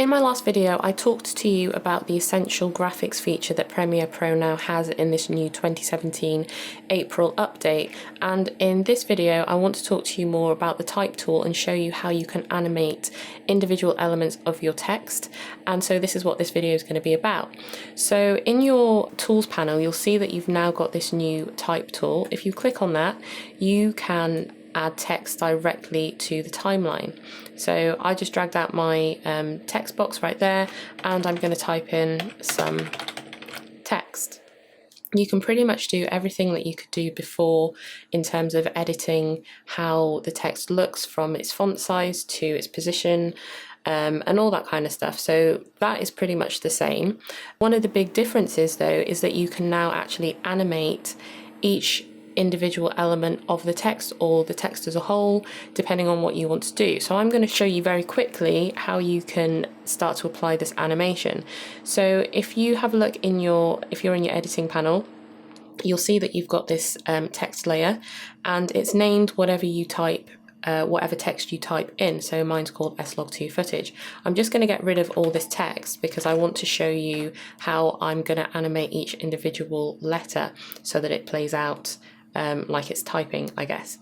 In my last video, I talked to you about the essential graphics feature that Premiere Pro now has in this new 2017 April update. And in this video, I want to talk to you more about the type tool and show you how you can animate individual elements of your text. And so this is what this video is going to be about. So in your tools panel, you'll see that you've now got this new type tool. If you click on that, you can add text directly to the timeline. So I just dragged out my text box right there, and I'm going to type in some text. You can pretty much do everything that you could do before in terms of editing how the text looks, from its font size to its position, and all that kind of stuff. So that is pretty much the same. One of the big differences though is that you can now actually animate each individual element of the text or the text as a whole, depending on what you want to do. So I'm going to show you very quickly how you can start to apply this animation. So if you have a look if you're in your editing panel, you'll see that you've got this text layer, and it's named whatever you type, whatever text you type in. So mine's called slog2 footage. I'm just going to get rid of all this text because I want to show you how I'm going to animate each individual letter so that it plays out like it's typing, I guess.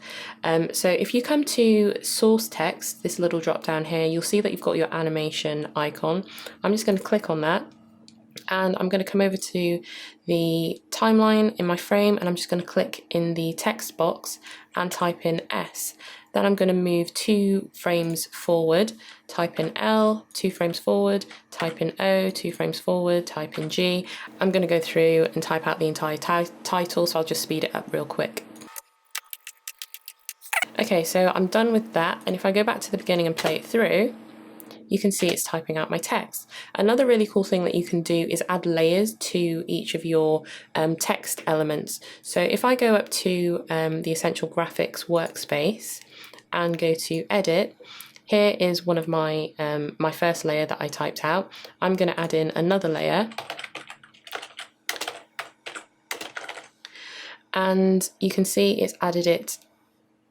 So if you come to source text, this little drop down here, you'll see that you've got your animation icon. I'm just going to click on that, and I'm going to come over to the timeline in my frame, and I'm just going to click in the text box and type in S. Then I'm going to move 2 frames forward, type in L, 2 frames forward, type in O, 2 frames forward, type in G. I'm going to go through and type out the entire title, so I'll just speed it up real quick. Okay, so I'm done with that, and if I go back to the beginning and play it through, you can see it's typing out my text. Another really cool thing that you can do is add layers to each of your text elements. So if I go up to the Essential Graphics Workspace and go to Edit, here is one of my my first layer that I typed out. I'm going to add in another layer, and you can see it's added it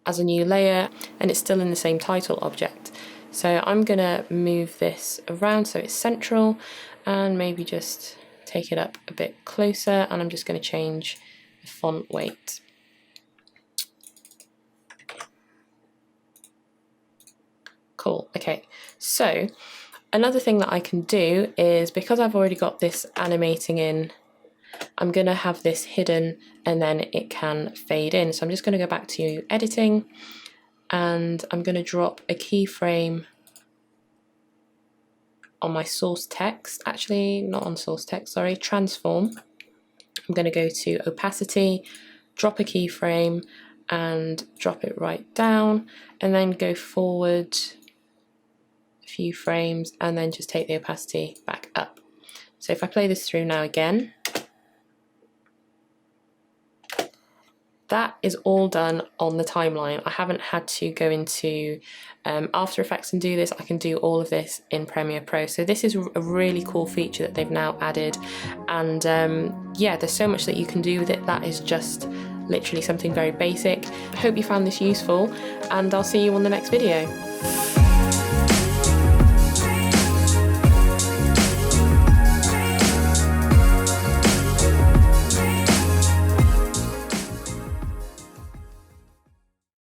as a new layer, and it's still in the same title object. So I'm going to move this around so it's central, and maybe just take it up a bit closer, and I'm just going to change the font weight. Cool. Okay, so another thing that I can do is, because I've already got this animating in, I'm going to have this hidden and then it can fade in. So I'm just going to go back to editing, and I'm going to drop a keyframe on my source text. Actually, not on source text, sorry, transform. I'm going to go to opacity, drop a keyframe and drop it right down, and then go forward a few frames and then just take the opacity back up. So if I play this through now again, that is all done on the timeline. I haven't had to go into After Effects and do this. I can do all of this in Premiere Pro. So this is a really cool feature that they've now added. And yeah, there's so much that you can do with it. That is just literally something very basic. I hope you found this useful, and I'll see you on the next video.